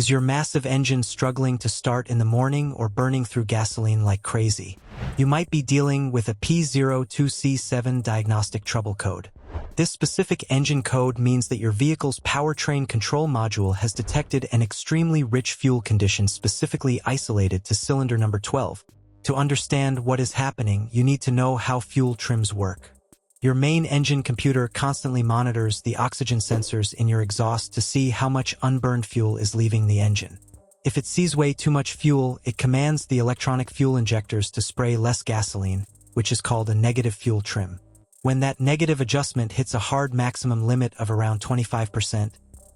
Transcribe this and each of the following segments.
Is your massive engine struggling to start in the morning or burning through gasoline like crazy? You might be dealing with a P02C7 diagnostic trouble code. This specific engine code means that your vehicle's powertrain control module has detected an extremely rich fuel condition specifically isolated to cylinder number 12. To understand what is happening, you need to know how fuel trims work. Your main engine computer constantly monitors the oxygen sensors in your exhaust to see how much unburned fuel is leaving the engine. If it sees way too much fuel, it commands the electronic fuel injectors to spray less gasoline, which is called a negative fuel trim. When that negative adjustment hits a hard maximum limit of around 25%,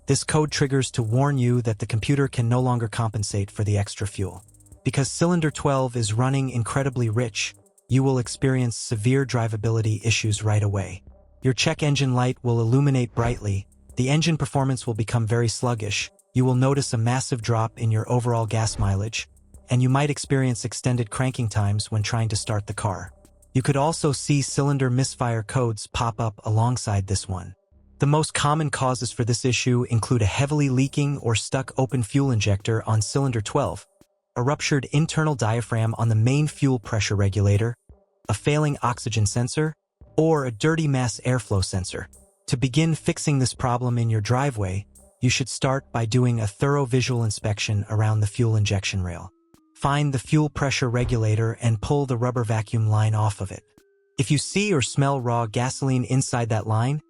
this code triggers to warn you that the computer can no longer compensate for the extra fuel. Because cylinder 12 is running incredibly rich, you will experience severe drivability issues right away. Your check engine light will illuminate brightly, the engine performance will become very sluggish, you will notice a massive drop in your overall gas mileage, and you might experience extended cranking times when trying to start the car. You could also see cylinder misfire codes pop up alongside this one. The most common causes for this issue include a heavily leaking or stuck open fuel injector on cylinder 12, a ruptured internal diaphragm on the main fuel pressure regulator, a failing oxygen sensor, or a dirty mass airflow sensor. To begin fixing this problem in your driveway, you should start by doing a thorough visual inspection around the fuel injection rail. Find the fuel pressure regulator and pull the rubber vacuum line off of it. If you see or smell raw gasoline inside that line,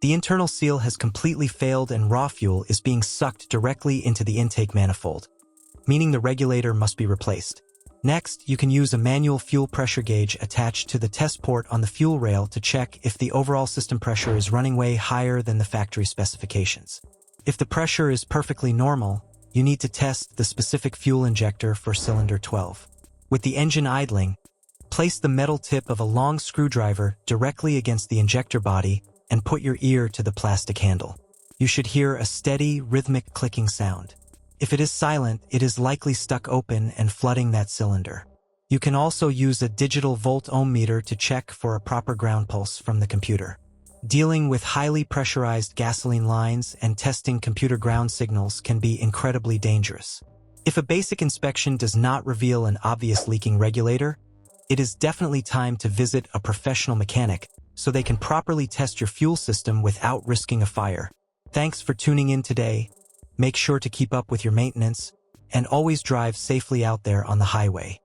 the internal seal has completely failed and raw fuel is being sucked directly into the intake manifold, meaning the regulator must be replaced. Next, you can use a manual fuel pressure gauge attached to the test port on the fuel rail to check if the overall system pressure is running way higher than the factory specifications. If the pressure is perfectly normal, you need to test the specific fuel injector for cylinder 12. With the engine idling, place the metal tip of a long screwdriver directly against the injector body and put your ear to the plastic handle. You should hear a steady, rhythmic clicking sound. If it is silent, it is likely stuck open and flooding that cylinder. You can also use a digital volt-ohm meter to check for a proper ground pulse from the computer. Dealing with highly pressurized gasoline lines and testing computer ground signals can be incredibly dangerous. If a basic inspection does not reveal an obvious leaking regulator, it is definitely time to visit a professional mechanic so they can properly test your fuel system without risking a fire. Thanks for tuning in today. Make sure to keep up with your maintenance and always drive safely out there on the highway.